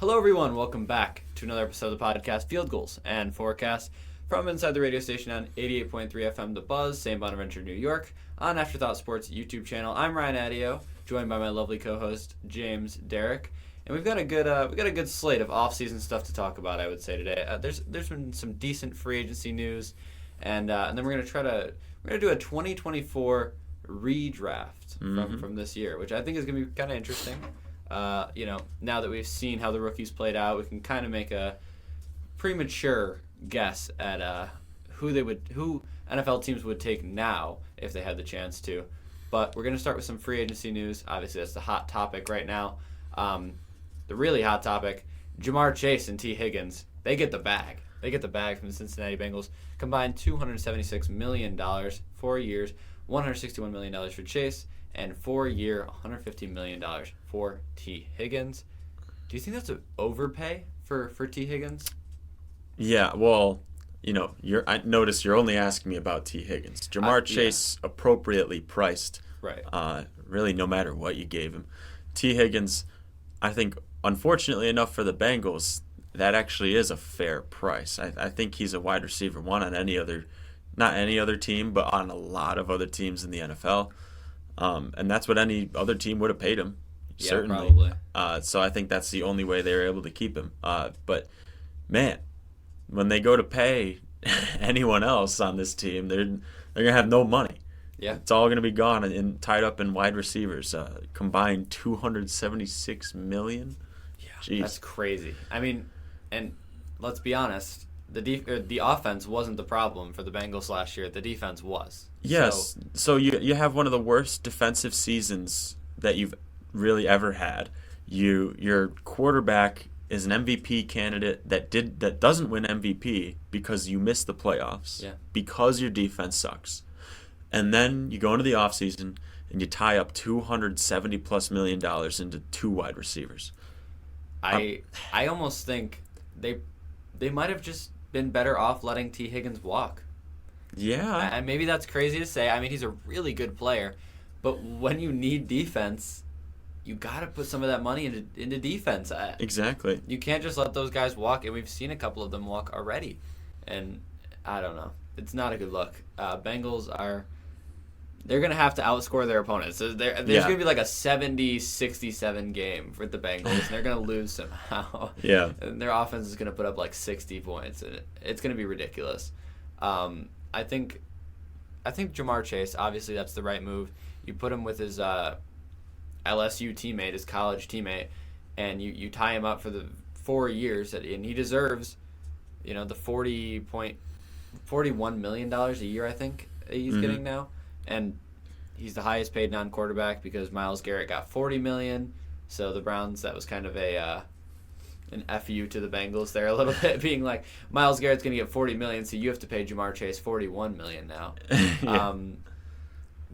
Hello, everyone. Welcome back to another episode of the podcast, Field Goals and Forecast, from inside the radio station on 88.3 FM The Buzz, St. Bonaventure, New York, on Afterthought Sports YouTube channel. I'm Ryan Adio, joined by my lovely co-host James Derrick, and we've got a good slate of off-season stuff to talk about. I would say today, there's been some decent free agency news, and then we're gonna do a 2024 redraft from this year, which I think is gonna be kind of interesting. Now that we've seen how the rookies played out, we can kind of make a premature guess at who NFL teams would take now if they had the chance to. But we're going to start with some free agency news. Obviously, that's the hot topic right now. The really hot topic, Ja'Marr Chase and T. Higgins, they get the bag. They get the bag from the Cincinnati Bengals. Combined $276 million, 4 years, $161 million for Chase, and 4-year, $150 million for T. Higgins. Do you think that's an overpay for T. Higgins? Yeah, well, I noticed you're only asking me about T. Higgins. Ja'Marr Chase appropriately priced. Right. Really, no matter what you gave him. T. Higgins, I think, unfortunately enough for the Bengals, that actually is a fair price. I think he's a wide receiver one on not any other team, but on a lot of other teams in the NFL. And that's what any other team would have paid him, certainly. Probably. So I think that's the only way they were able to keep him. But, man, when they go to pay anyone else on this team, they're going to have no money. Yeah. It's all going to be gone and tied up in wide receivers. Combined $276 million. Yeah, Jeez. That's crazy. I mean, and let's be honest, the offense wasn't the problem for the Bengals last year. The defense was. Yes. So you have one of the worst defensive seasons that you've really ever had. Your quarterback is an MVP candidate that doesn't win MVP because you missed the playoffs. Yeah. Because your defense sucks. And then you go into the offseason and you tie up $270+ million into two wide receivers. I almost think they might have just been better off letting T. Higgins walk. Yeah. And maybe that's crazy to say. I mean, he's a really good player. But when you need defense, you got to put some of that money into defense. Exactly. You can't just let those guys walk. And we've seen a couple of them walk already. And I don't know. It's not a good look. Bengals they're going to have to outscore their opponents. So there's going to be like a 70-67 game for the Bengals, and they're going to lose somehow. Yeah. And their offense is going to put up like 60 points, and it's going to be ridiculous. I think Ja'Marr Chase, obviously that's the right move. You put him with his LSU teammate, his college teammate, and you tie him up for the 4 years, and he deserves, the $41 million a year, I think he's getting now. And he's the highest paid non-quarterback because Myles Garrett got $40 million. So the Browns, that was kind of an FU to the Bengals there a little bit, being like, Myles Garrett's going to get $40 million, so you have to pay Ja'Marr Chase $41 million now. Yeah.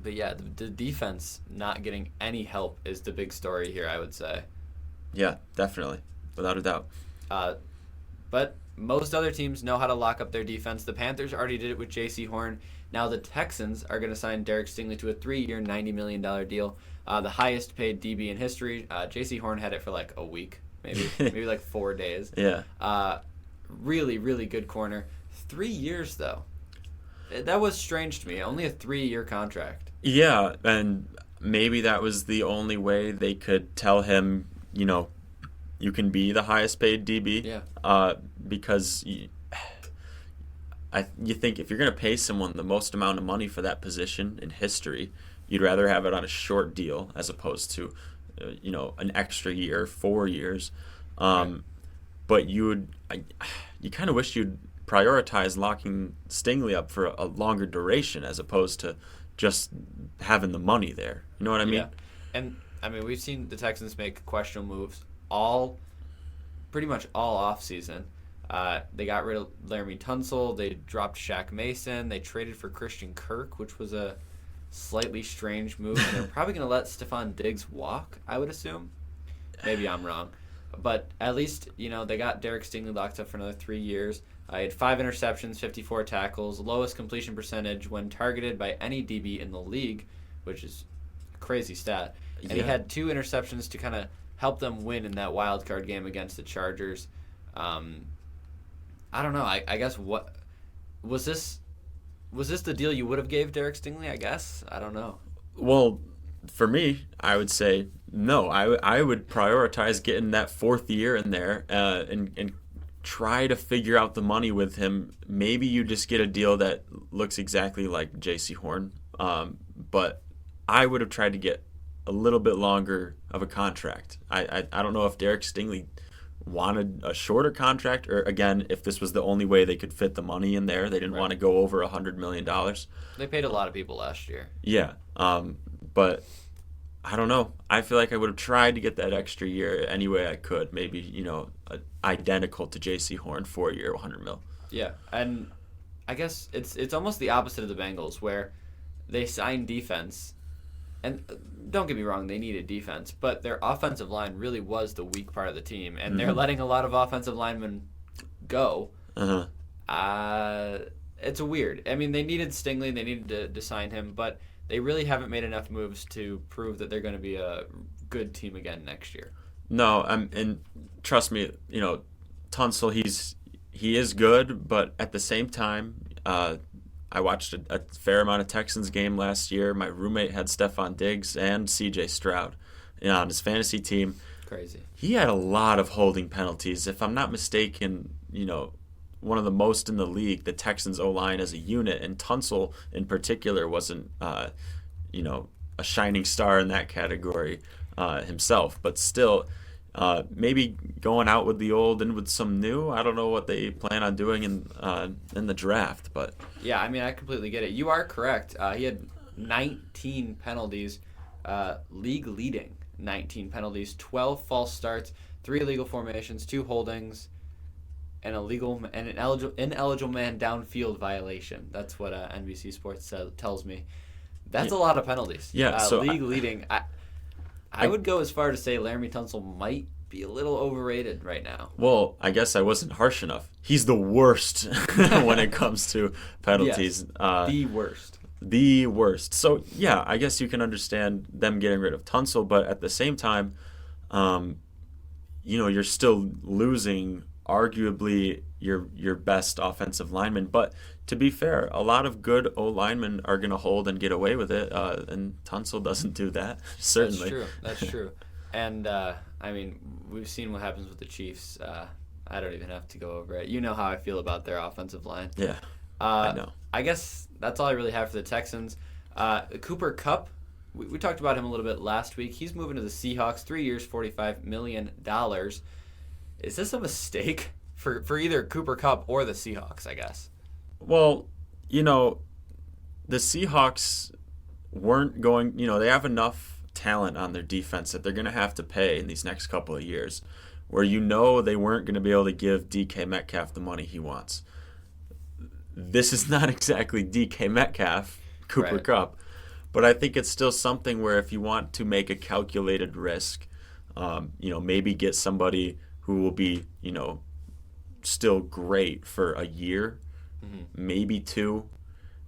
But yeah, the defense not getting any help is the big story here, I would say. Yeah, definitely, without a doubt. But most other teams know how to lock up their defense. The Panthers already did it with J.C. Horn. Now the Texans are going to sign Derek Stingley to a 3-year, $90 million deal, the highest paid DB in history. J.C. Horn had it for like a week, maybe like 4 days. Yeah. Really, really good corner. 3 years, though. That was strange to me. Only a 3-year contract. Yeah, and maybe that was the only way they could tell him, you can be the highest paid DB. Yeah. Because you think if you're going to pay someone the most amount of money for that position in history, you'd rather have it on a short deal as opposed to, an extra year, 4 years. Right. But you kind of wish you'd prioritize locking Stingley up for a longer duration as opposed to just having the money there. You know what I mean? Yeah. And, we've seen the Texans make questionable moves pretty much all offseason. They got rid of Laramie Tunsil. They dropped Shaq Mason. They traded for Christian Kirk, which was a slightly strange move. And they're probably going to let Stephon Diggs walk, I would assume. Maybe I'm wrong. But at least, they got Derek Stingley locked up for another 3 years. He had 5 interceptions, 54 tackles, lowest completion percentage when targeted by any DB in the league, which is a crazy stat. And he had 2 interceptions to kind of help them win in that wild card game against the Chargers. I don't know. I guess what was this the deal you would have gave Derek Stingley? I guess I don't know. Well, for me, I would say no. I would prioritize getting that fourth year in there and try to figure out the money with him. Maybe you just get a deal that looks exactly like J.C. Horn, but I would have tried to get a little bit longer of a contract. I don't know if Derek Stingley wanted a shorter contract, or again, if this was the only way they could fit the money in there. They didn't want to go over $100 million. They paid a lot of people last year. Yeah, but I don't know. I feel like I would have tried to get that extra year any way I could. Maybe, identical to J.C. Horn, 4-year, $100 million. Yeah, and I guess it's almost the opposite of the Bengals, where they signed defense. And don't get me wrong, they needed defense, but their offensive line really was the weak part of the team, and they're letting a lot of offensive linemen go. It's weird. I mean, they needed Stingley, they needed to sign him, but they really haven't made enough moves to prove that they're going to be a good team again next year. No, and trust me, Tunsil, he is good, but at the same time, I watched a fair amount of Texans game last year. My roommate had Stephon Diggs and C.J. Stroud on his fantasy team. Crazy. He had a lot of holding penalties. If I'm not mistaken, one of the most in the league, the Texans O-line as a unit, and Tunsil in particular wasn't, a shining star in that category himself. But still, maybe going out with the old and with some new. I don't know what they plan on doing in the draft, but yeah, I mean, I completely get it. You are correct. He had 19 penalties, league leading 19 penalties, 12 false starts, 3 illegal formations, 2 holdings, and an ineligible man downfield violation. That's what NBC Sports tells me. That's a lot of penalties. Yeah, so league leading. I would go as far to say Laramie Tunsil might be a little overrated right now. Well, I guess I wasn't harsh enough. He's the worst when it comes to penalties. Yes, the worst. The worst. So, yeah, I guess you can understand them getting rid of Tunsil, but at the same time, you're still losing arguably your best offensive lineman. But to be fair, a lot of good O-linemen are going to hold and get away with it, and Tunsil doesn't do that, certainly. That's true. And, I mean, we've seen what happens with the Chiefs. I don't even have to go over it. You know how I feel about their offensive line. Yeah, I know. I guess that's all I really have for the Texans. Cooper Kupp, we talked about him a little bit last week. He's moving to the Seahawks, 3 years, $45 million. Is this a mistake for either Cooper Kupp or the Seahawks, I guess? Well, the Seahawks weren't going, they have enough talent on their defense that they're going to have to pay in these next couple of years, where they weren't going to be able to give DK Metcalf the money he wants. This is not exactly DK Metcalf, Cooper Kupp, but I think it's still something where if you want to make a calculated risk, maybe get somebody who will be, still great for a year, maybe 2.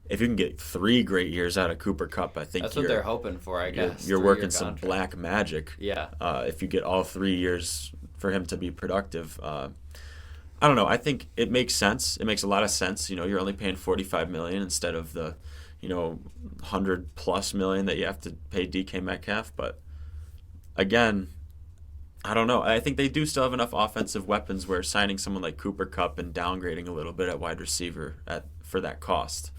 If you can get 3 great years out of Cooper Kupp, I think that's what they're hoping for, I guess. You're working some black magic. Yeah. If you get all 3 years for him to be productive. I don't know. I think it makes sense. It makes a lot of sense. You're only paying $45 million instead of the, $100+ million that you have to pay DK Metcalf. But again, I don't know. I think they do still have enough offensive weapons where signing someone like Cooper Kupp and downgrading a little bit at wide receiver for that cost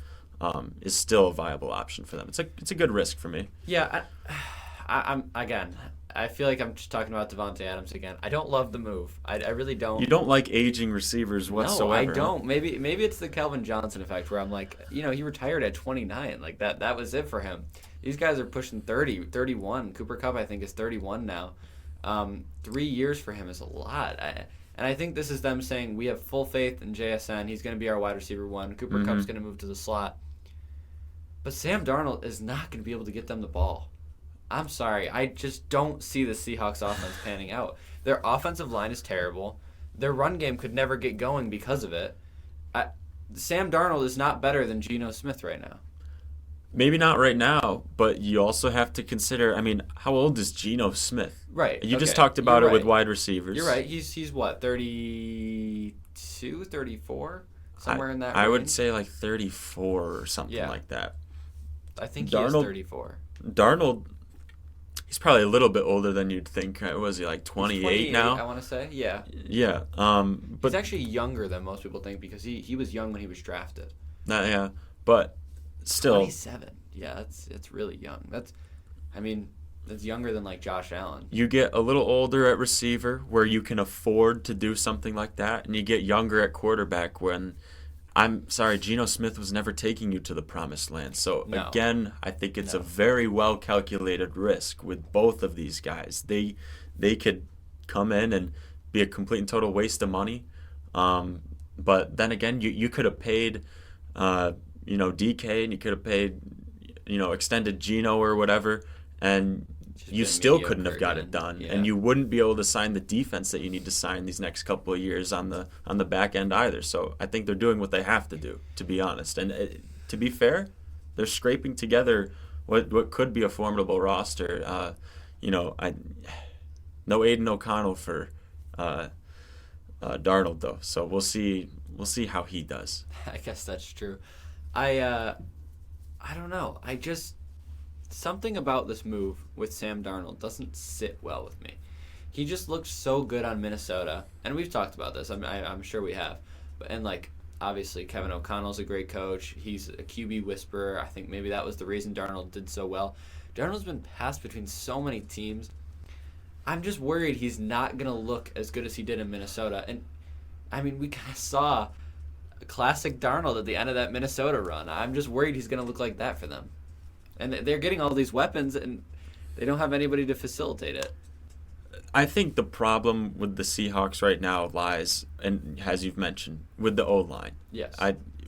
is still a viable option for them. It's a good risk for me. Yeah, I feel like I'm just talking about Devontae Adams again. I don't love the move. I really don't. You don't like aging receivers whatsoever. No, I don't. Maybe it's the Calvin Johnson effect where I'm like, he retired at 29. Like that was it for him. These guys are pushing 30, 31. Cooper Kupp, I think, is 31 now. 3 years for him is a lot. And I think this is them saying we have full faith in JSN. He's going to be our wide receiver 1. Cooper Kupp's going to move to the slot. But Sam Darnold is not going to be able to get them the ball. I'm sorry. I just don't see the Seahawks offense panning out. Their offensive line is terrible. Their run game could never get going because of it. Sam Darnold is not better than Geno Smith right now. Maybe not right now, but you also have to consider, I mean, how old is Geno Smith? Right. You just okay, talked about you're it with right. wide receivers. You're right. He's what, 32, 34? Somewhere in that I would range? say like 34 or something Yeah. like that. I think he is Darnold, 34. Darnold, he's probably a little bit older than you'd think. Was he like He's 28 I now? want to say. Yeah. Yeah. He's But actually younger than most people think because he was young when he was drafted. yeah, but still, 27. Yeah, it's really young. I mean, that's younger than like Josh Allen. you get a little older at receiver where you can afford to do something like that, and you get younger at quarterback when I'm sorry, Geno Smith was never taking you to the promised land. So No. again, I think it's a No. very well calculated risk with both of these guys. They could come in and be a complete and total waste of money. But then again, you could have paid DK, and you could have paid extended Geno or whatever, and Just you been still couldn't mediocre have got again. it done, Yeah. and you wouldn't be able to sign the defense that you need to sign these next couple of years on the back end either. So I think they're doing what they have to do, to be honest. And to be fair, they're scraping together what could be a formidable roster. I no Aiden O'Connell for Darnold though, so we'll see how he does. I guess that's true. I don't know. Something about this move with Sam Darnold doesn't sit well with me. He just looked so good on Minnesota, and we've talked about this. I'm sure we have. And like obviously Kevin O'Connell's a great coach. He's a QB whisperer. I think maybe that was the reason Darnold did so well. Darnold's been passed between so many teams. I'm just worried he's not gonna look as good as he did in Minnesota. And I mean, we kind of saw a classic Darnold at the end of that Minnesota run. I'm just worried he's gonna look like that for them. And they're getting all these weapons, and they don't have anybody to facilitate it. I think the problem with the Seahawks right now lies, and as you've mentioned, with the O-line. Yes.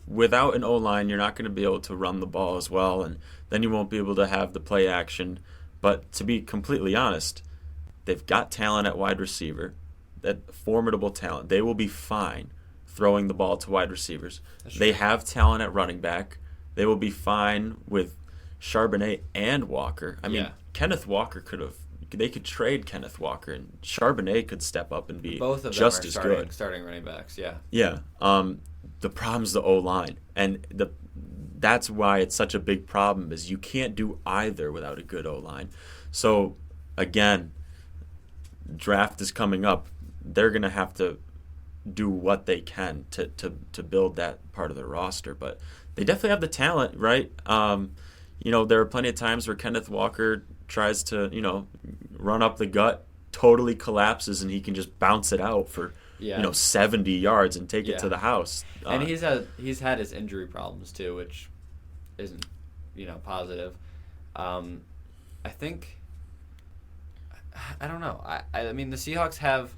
Without an O-line, you're not going to be able to run the ball as well, and then you won't be able to have the play action. But to be completely honest, they've got talent at wide receiver, that formidable talent. They will be fine throwing the ball to wide receivers. They have talent at running back. They will be fine with Charbonnet and Walker. I mean, Yeah. Kenneth Walker they could trade Kenneth Walker, and Charbonnet could step up and be Both of them just are as good. starting running backs, yeah. Yeah. The problem's the O-line, and that's why it's such a big problem, is you can't do either without a good O-line. So again, draft is coming up. They're gonna have to do what they can to build that part of their roster, but they definitely have the talent, right? There are plenty of times where Kenneth Walker tries to, run up the gut, totally collapses, and he can just bounce it out for, 70 yards and take it to the house. And he's had his injury problems too, which isn't, positive. I think, I don't know. I mean, the Seahawks have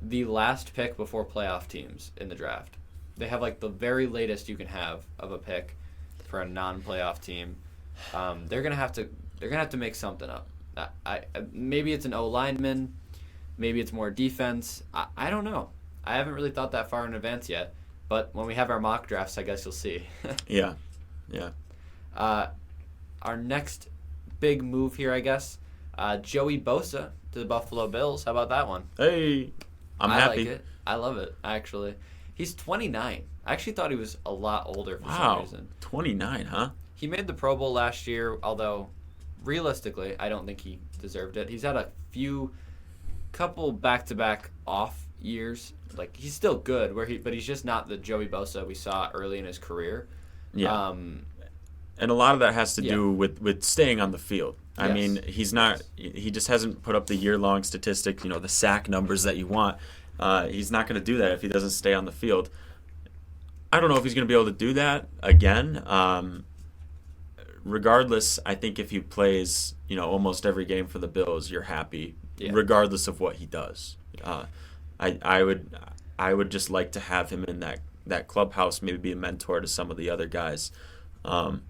the last pick before playoff teams in the draft. They have like the very latest you can have of a pick for a non-playoff team. They're gonna have to make something up. Maybe it's an O lineman, maybe it's more defense. I don't know. I haven't really thought that far in advance yet. But when we have our mock drafts, I guess you'll see. Yeah. Our next big move here, I guess, Joey Bosa to the Buffalo Bills. How about that one? Hey, I'm I happy. like it. I love it, actually. He's 29. I actually thought he was a lot older for some Wow, reason. 29, huh? He made the Pro Bowl last year, although realistically, I don't think he deserved it. He's had a couple back-to-back off years. Like, he's still good, but he's just not the Joey Bosa we saw early in his career. Yeah. And a lot of that has to do with staying on the field. I Yes. mean, he just hasn't put up the year-long statistic, the sack numbers that you want. He's not going to do that if he doesn't stay on the field. I don't know if he's going to be able to do that again. Regardless, I think if he plays, almost every game for the Bills, you're happy, regardless of what he does. I would just like to have him in that clubhouse, maybe be a mentor to some of the other guys. 1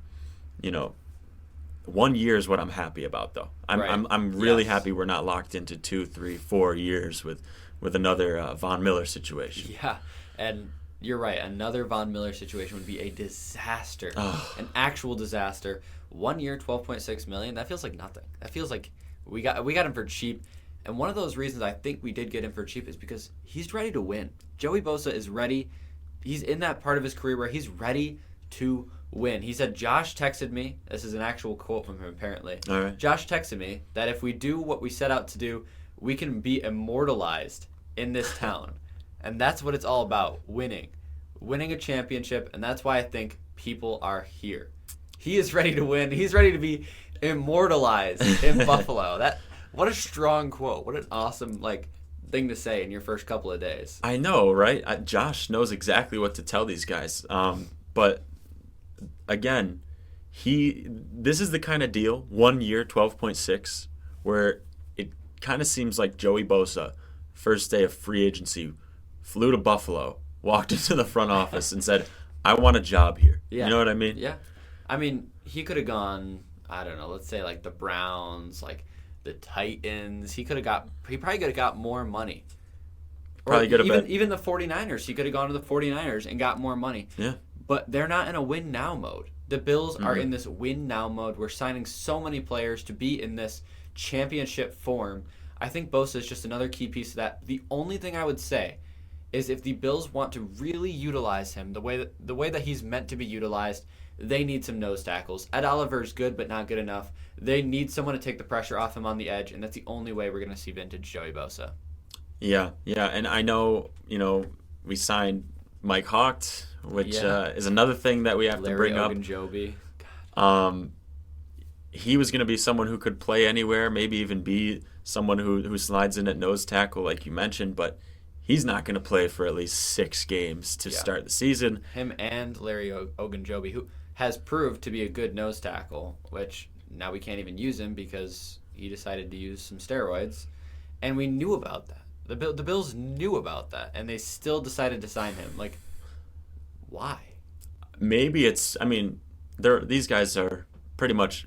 year is what I'm happy about, though. I'm really happy we're not locked into 2, 3, 4 years with another Von Miller situation. Yeah, and you're right. Another Von Miller situation would be a disaster, an actual disaster. 1 year, $12.6 million. That feels like nothing. That feels like we got him for cheap. And one of those reasons I think we did get him for cheap is because he's ready to win. Joey Bosa is ready. He's in that part of his career where he's ready to win. He said, Josh texted me. This is an actual quote from him, apparently. All right. Josh texted me that if we do what we set out to do, we can be immortalized in this town. And that's what it's all about, winning a championship. And that's why I think people are here. He is ready to win. He's ready to be immortalized in Buffalo. What a strong quote. What an awesome thing to say in your first couple of days. I know, right? Josh knows exactly what to tell these guys. But again, this is the kind of deal, 1 year, 12.6, where it kind of seems like Joey Bosa, first day of free agency, flew to Buffalo, walked into the front office and said, I want a job here. Yeah. You know what I mean? Yeah. I mean, he could have gone, I don't know, let's say the Browns, the Titans. He probably could have got more money. Probably could have been. Even the 49ers. He could have gone to the 49ers and got more money. Yeah. But they're not in a win now mode. The Bills are in this win now mode. We're signing so many players to be in this championship form. I think Bosa is just another key piece of that. The only thing I would say is if the Bills want to really utilize him the way that he's meant to be utilized, they need some nose tackles. Ed Oliver's good, but not good enough. They need someone to take the pressure off him on the edge, and that's the only way we're going to see vintage Joey Bosa. Yeah, and I know, we signed Mike Hawk, which is another thing that we have to bring up. Larry He was going to be someone who could play anywhere, maybe even be someone who slides in at nose tackle, like you mentioned, but he's not going to play for at least 6 games to start the season. Him and Larry Ogunjobi, who has proved to be a good nose tackle, which now we can't even use him because he decided to use some steroids, and we knew about that. The Bills knew about that, and they still decided to sign him. Why? Maybe these guys are pretty much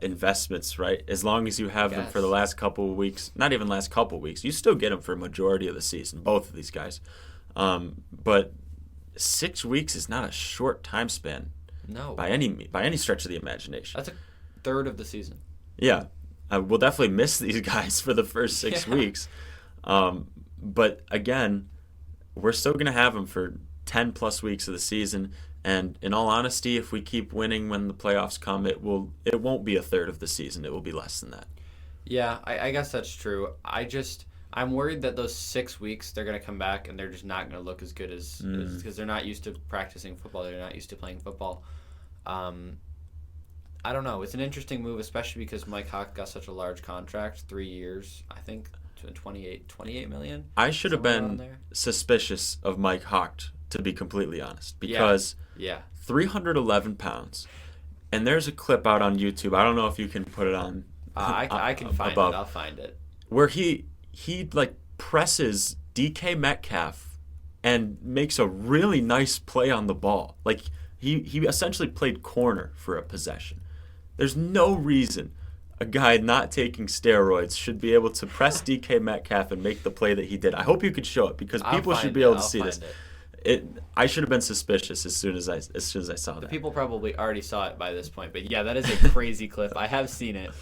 investments, right? As long as you have them for the last couple of weeks, not even last couple of weeks, you still get them for a majority of the season, both of these guys. But 6 weeks is not a short time span. No. By any stretch of the imagination. That's a third of the season. Yeah. We'll definitely miss these guys for the first 6 weeks. But again, we're still going to have them for 10 plus weeks of the season. And in all honesty, if we keep winning when the playoffs come, it won't be a third of the season. It will be less than that. Yeah, I guess that's true. I'm worried that those 6 weeks they're going to come back and they're just not going to look as good as because they're not used to practicing football. They're not used to playing football. I don't know. It's an interesting move, especially because Mike Hawk got such a large contract, 3 years, I think, to $28 million. I should have been suspicious of Mike Hawk, to be completely honest, because 311 pounds, and there's a clip out on YouTube. I don't know if you can put it on. I can find above, it. I'll find it. Where he presses DK Metcalf and makes a really nice play on the ball. He essentially played corner for a possession. There's no reason a guy not taking steroids should be able to press DK Metcalf and make the play that he did. I hope you could show it because people should be able to see this. I should have been suspicious as soon as I saw that. The people probably already saw it by this point, but yeah, that is a crazy clip. I have seen it.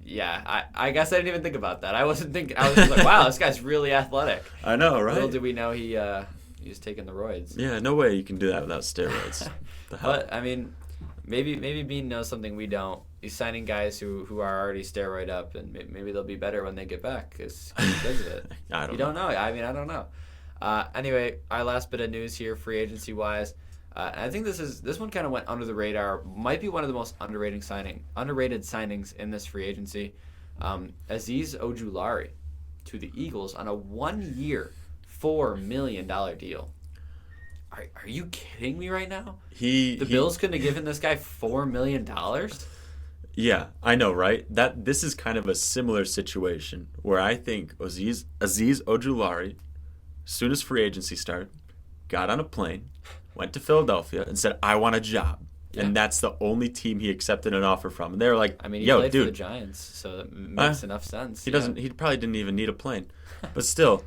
Yeah, I guess I didn't even think about that. I wasn't thinking. I was just like, wow, this guy's really athletic. I know, right? Little did we know he was taking the roids. Yeah, no way you can do that without steroids. But I mean, maybe Bean knows something we don't. He's signing guys who are already steroid up, and maybe they'll be better when they get back because of it. You don't know. I mean, I don't know. Anyway, our last bit of news here, free agency wise. I think this one kind of went under the radar. Might be one of the most underrated signings in this free agency. Azeez Ojulari to the Eagles on a 1-year, $4 million deal. Are you kidding me right now? The Bills couldn't have given this guy $4 million? Yeah, I know, right? This is kind of a similar situation where I think Azeez Ojulari, as soon as free agency started, got on a plane, went to Philadelphia, and said, I want a job. Yeah. And that's the only team he accepted an offer from. And they were like, he played for the Giants, so that makes enough sense. He probably didn't even need a plane. But still,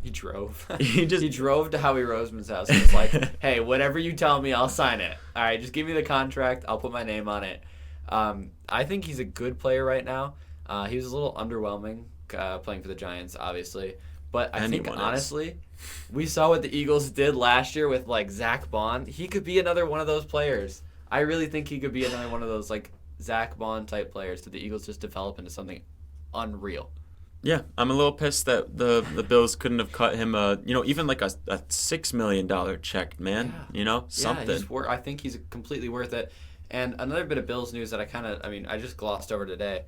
He drove. He drove to Howie Roseman's house and was like, hey, whatever you tell me, I'll sign it. All right, just give me the contract. I'll put my name on it. I think he's a good player right now. He was a little underwhelming playing for the Giants, obviously. But I think, honestly, we saw what the Eagles did last year with, like, Zach Bond. He could be another one of those players. I really think he could be another one of those, like, Zach Bond-type players that the Eagles just develop into something unreal. Yeah, I'm a little pissed that the Bills couldn't have cut him even like a $6 million check, man. Yeah. Something. Yeah, I think he's completely worth it. And another bit of Bills news that I just glossed over today.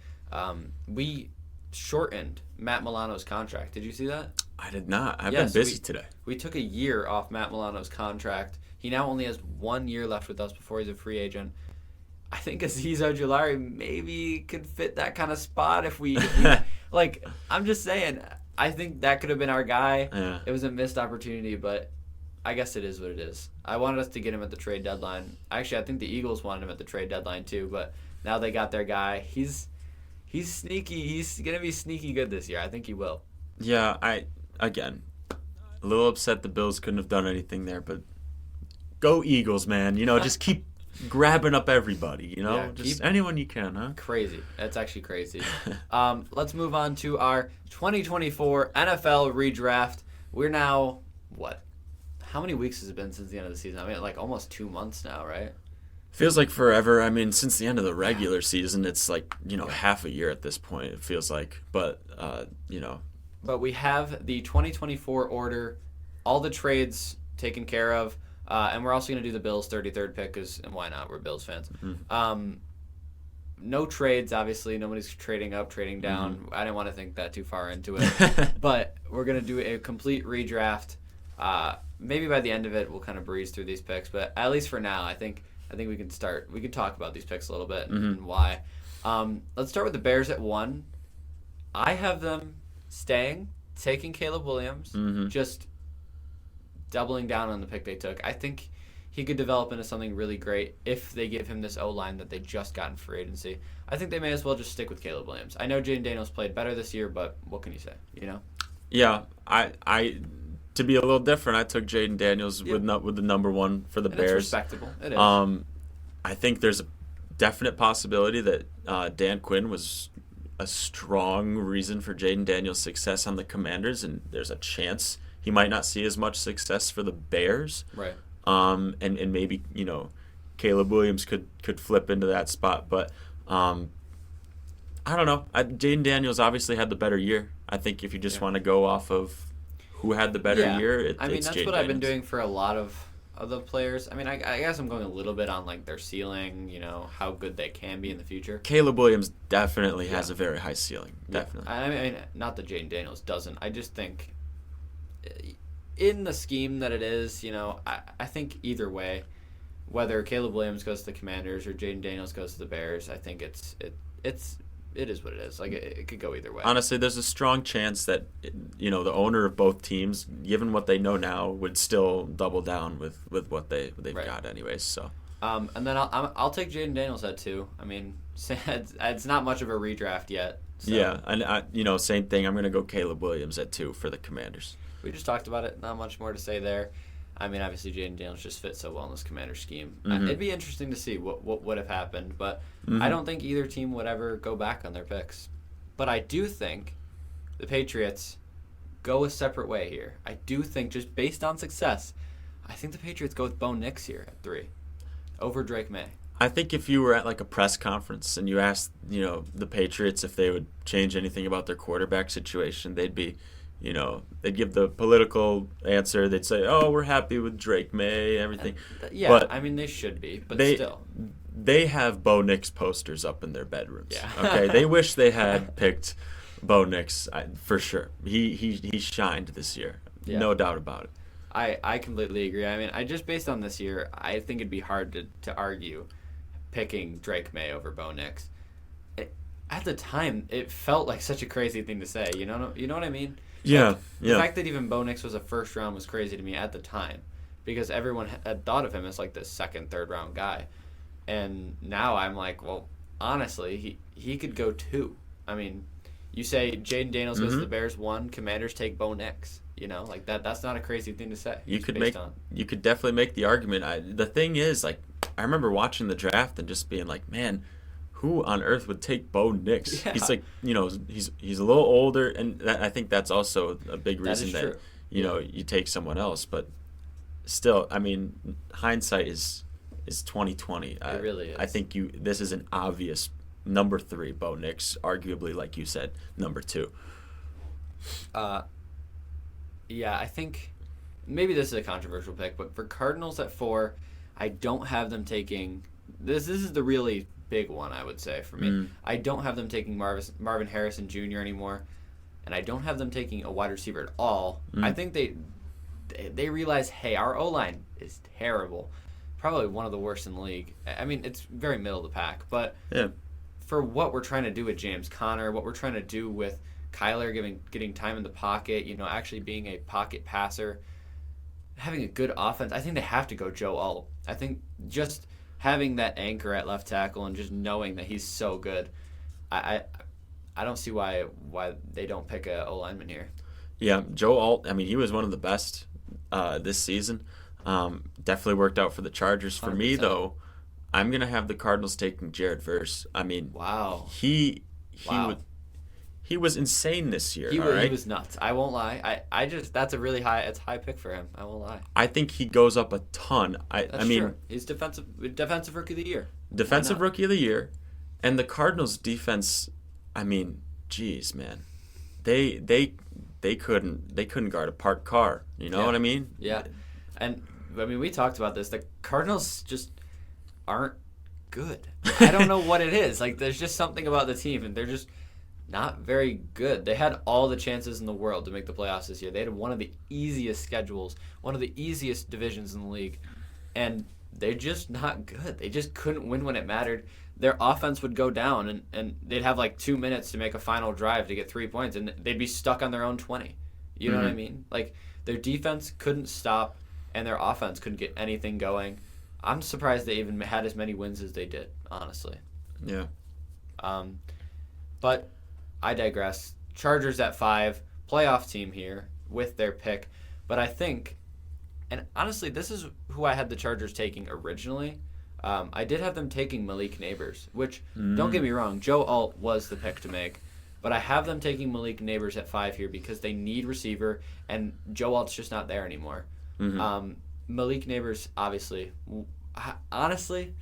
We shortened Matt Milano's contract. Did you see that? I did not. I've been busy today. We took a year off Matt Milano's contract. He now only has 1 year left with us before he's a free agent. I think Azeez Ojulari maybe could fit that kind of spot if we like, I'm just saying, I think that could have been our guy. Yeah. It was a missed opportunity, but I guess it is what it is. I wanted us to get him at the trade deadline. Actually, I think the Eagles wanted him at the trade deadline too, but now they got their guy. He's sneaky. He's going to be sneaky good this year. I think he will. Yeah, again, a little upset the Bills couldn't have done anything there, but go Eagles, man. Just keep grabbing up everybody, just anyone you can, huh? Crazy. That's actually crazy. Let's move on to our 2024 NFL redraft. We're now, how many weeks has it been since the end of the season? I mean, like almost 2 months now, right? Feels like forever. I mean, since the end of the regular season, it's like, half a year at this point, it feels like. But, But we have the 2024 order, all the trades taken care of. And we're also going to do the Bills' 33rd pick, and why not? We're Bills fans. Mm-hmm. No trades, obviously. Nobody's trading up, trading down. Mm-hmm. I didn't want to think that too far into it. But we're going to do a complete redraft. Maybe by the end of it, we'll kind of breeze through these picks. But at least for now, I think we can start. We can talk about these picks a little bit and why. Let's start with the Bears at 1. I have them staying, taking Caleb Williams, just doubling down on the pick they took. I think he could develop into something really great if they give him this O-line that they just got in free agency. I think they may as well just stick with Caleb Williams. I know Jaden Daniels played better this year, but what can you say, Yeah, I to be a little different, I took Jaden Daniels with the number 1 for the Bears. It's respectable. It is. I think there's a definite possibility that Dan Quinn was a strong reason for Jaden Daniels' success on the Commanders, and there's a chance he might not see as much success for the Bears. Right. And maybe, Caleb Williams could flip into that spot. But I don't know. Jaden Daniels obviously had the better year. I think if you just want to go off of who had the better year, it's that's Jaden what I've been Daniels. doing for a lot of the players. I mean, I guess I'm going a little bit on, like, their ceiling, how good they can be in the future. Caleb Williams definitely has a very high ceiling. Definitely. I mean, not that Jaden Daniels doesn't. I just think in the scheme that it is, I think either way, whether Caleb Williams goes to the Commanders or Jaden Daniels goes to the Bears, I think it is what it is. Like, it could go either way. Honestly, there's a strong chance that, the owner of both teams, given what they know now, would still double down with what they've got anyways. So. And then I'll take Jaden Daniels at 2. I mean, it's not much of a redraft yet. So. Yeah, and same thing. I'm going to go Caleb Williams at 2 for the Commanders. We just talked about it. Not much more to say there. I mean, obviously, Jaden Daniels just fits so well in this Commander scheme. It'd be interesting to see what would have happened, but I don't think either team would ever go back on their picks. But I do think the Patriots go a separate way here. I do think, just based on success, I think the Patriots go with Bo Nix here at 3 over Drake May. I think if you were at like a press conference and you asked, the Patriots if they would change anything about their quarterback situation, they'd be, they'd give the political answer. They'd say, "Oh, we're happy with Drake May, everything." Yeah, but I mean, they should be, but still. They have Bo Nix posters up in their bedrooms. Yeah. Okay, they wish they had picked Bo Nix for sure. He shined this year, no doubt about it. I completely agree. I mean, just based on this year, I think it'd be hard to argue picking Drake May over Bo Nix. At the time, it felt like such a crazy thing to say. You know what I mean? Yeah. The fact that even Bo Nix was a first round was crazy to me at the time, because everyone had thought of him as like this second, third round guy, and now I'm like, well, honestly, he could go 2. I mean, You say Jaden Daniels goes to the Bears 1, Commanders take Bo Nix. Like that's not a crazy thing to say. You could definitely make the argument. The thing is, like, I remember watching the draft and just being like, man, who on earth would take Bo Nix? Yeah. He's like, he's a little older, and I think that's also a big reason that you take someone else. But still, I mean, hindsight is 2020. It really is. I think this is an obvious number 3, Bo Nix, arguably, like you said, number 2. Yeah, I think maybe this is a controversial pick, but for Cardinals at 4, I don't have them taking this. This is the really big one, I would say, for me. I don't have them taking Marvin Harrison Jr. anymore, and I don't have them taking a wide receiver at all. I think they realize, hey, our O-line is terrible. Probably one of the worst in the league. I mean, it's very middle of the pack, but for what we're trying to do with James Conner, what we're trying to do with Kyler getting time in the pocket, actually being a pocket passer, having a good offense, I think they have to go Joe Alt. I think just having that anchor at left tackle and just knowing that he's so good, I don't see why they don't pick a O-lineman here. Yeah, Joe Alt, I mean, he was one of the best this season. Definitely worked out for the Chargers. For 100%. Me, though, I'm going to have the Cardinals taking Jared Verse. I mean, wow. He was insane this year. He was nuts. I won't lie. I just that's a really high pick for him. I won't lie. I think he goes up a ton. That's true. He's defensive rookie of the year. Defensive rookie of the year, and the Cardinals defense. I mean, geez, man, they couldn't guard a parked car. You know what I mean? Yeah, and I mean we talked about this. The Cardinals just aren't good. I don't know what it is. Like there's just something about the team, and they're just not very good. They had all the chances in the world to make the playoffs this year. They had one of the easiest schedules, one of the easiest divisions in the league, and they're just not good. They just couldn't win when it mattered. Their offense would go down, and they'd have like 2 minutes to make a final drive to get 3 points, and they'd be stuck on their own 20. You know what I mean? Like, their defense couldn't stop, and their offense couldn't get anything going. I'm surprised they even had as many wins as they did, honestly. Yeah. But I digress. Chargers at 5, playoff team here with their pick. But I think, and honestly, this is who I had the Chargers taking originally. I did have them taking Malik Neighbors, which, don't get me wrong, Joe Alt was the pick to make. But I have them taking Malik Neighbors at 5 here because they need receiver, and Joe Alt's just not there anymore. Malik Neighbors, obviously, honestly,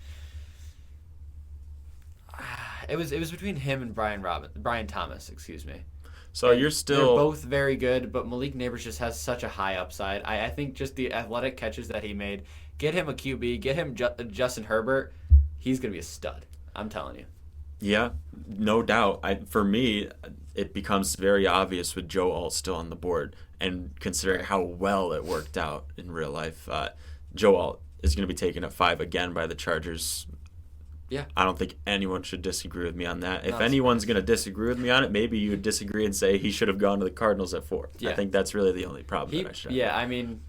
it was between him and Brian Thomas, excuse me. So and you're still... They're both very good, but Malik Neighbors just has such a high upside. I think just the athletic catches that he made, get him a QB, get him Justin Herbert, he's going to be a stud. I'm telling you. Yeah, no doubt. For me, it becomes very obvious with Joe Alt still on the board, and considering how well it worked out in real life, Joe Alt is going to be taken at 5 again by the Chargers. Yeah. I don't think anyone should disagree with me on that. If anyone's going to disagree with me on it, maybe you would disagree and say he should have gone to the Cardinals at 4. Yeah. I think that's really the only problem that I should have. Yeah, I mean,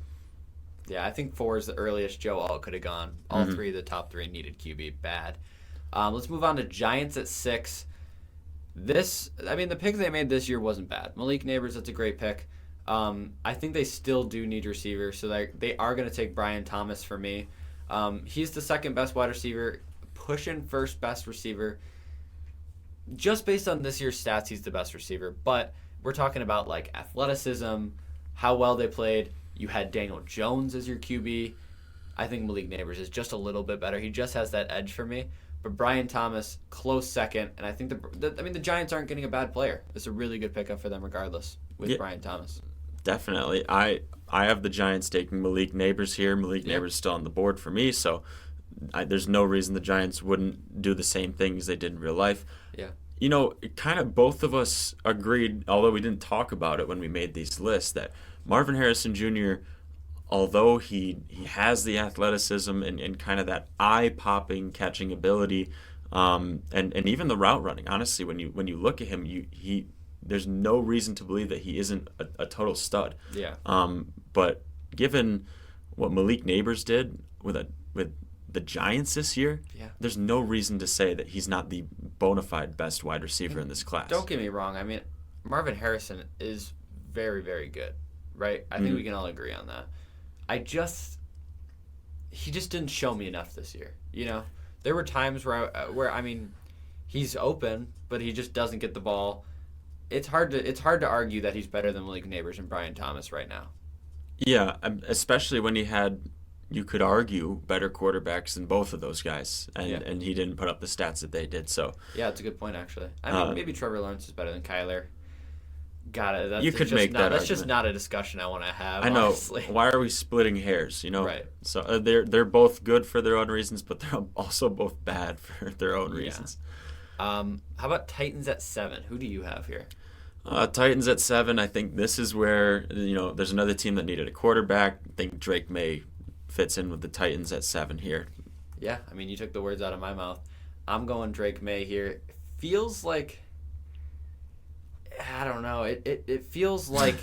I think 4 is the earliest Joe Alt could have gone. All 3 of the top 3 needed QB bad. Let's move on to Giants at 6. The pick they made this year wasn't bad. Malik Neighbors, that's a great pick. I think they still do need receiver, so they are going to take Brian Thomas for me. He's the second best wide receiver, pushing first best receiver. Just based on this year's stats, he's the best receiver. But we're talking about like athleticism, how well they played. You had Daniel Jones as your QB. I think Malik Neighbors is just a little bit better. He just has that edge for me. But Brian Thomas, close second. And I think the Giants aren't getting a bad player. It's a really good pickup for them regardless with Brian Thomas. Definitely. I have the Giants taking Malik Neighbors here. Malik Neighbors is still on the board for me, so there's no reason the Giants wouldn't do the same things they did in real life. Yeah. You know, kind of both of us agreed, although we didn't talk about it when we made these lists, that Marvin Harrison Jr., although he has the athleticism and kind of that eye-popping catching ability, and even the route running, honestly, when you look at him, there's no reason to believe that he isn't a total stud. Yeah. But given what Malik Neighbors did with the Giants this year, there's no reason to say that he's not the bona fide best wide receiver in this class. Don't get me wrong. I mean, Marvin Harrison is very, very good, right? I think we can all agree on that. He just didn't show me enough this year. You know, there were times where I mean, he's open, but he just doesn't get the ball. It's hard to argue that he's better than Malik Neighbors and Brian Thomas right now. Yeah, especially when he had, you could argue, better quarterbacks than both of those guys, and he didn't put up the stats that they did. So yeah, it's a good point actually. I mean, maybe Trevor Lawrence is better than Kyler. Got it. You could make that argument. That's just not a discussion I want to have. I know. Honestly. Why are we splitting hairs? You know. Right. So they're both good for their own reasons, but they're also both bad for their own reasons. How about Titans at 7? Who do you have here? Titans at 7. I think this is where there's another team that needed a quarterback. I think Drake May fits in with the Titans at 7 here. Yeah, I mean, you took the words out of my mouth. I'm going Drake May here. Feels like, I don't know. It feels like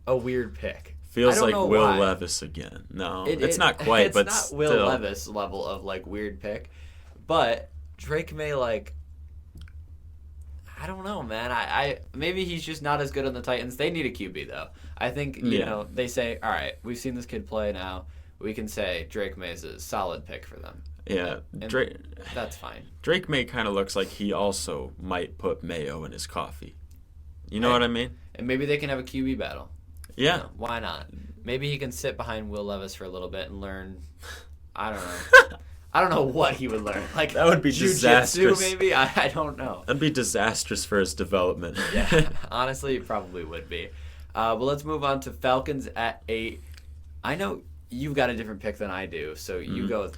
a weird pick. Feels like Will Levis again. No, it's not quite, but it's not still. Will Levis level of like weird pick, but Drake May, like, I don't know, man. I maybe he's just not as good on the Titans. They need a QB though. I think they say, all right, we've seen this kid play now. We can say Drake May is a solid pick for them. Yeah, that's fine. Drake May kind of looks like he also might put mayo in his coffee. You know what I mean? And maybe they can have a QB battle. Yeah. You know, why not? Maybe he can sit behind Will Levis for a little bit and learn. I don't know. I don't know what he would learn. Like, that would be disastrous. Maybe I don't know. That'd be disastrous for his development. Yeah, honestly, it probably would be. Well, let's move on to Falcons at 8. I know you've got a different pick than I do, so you go.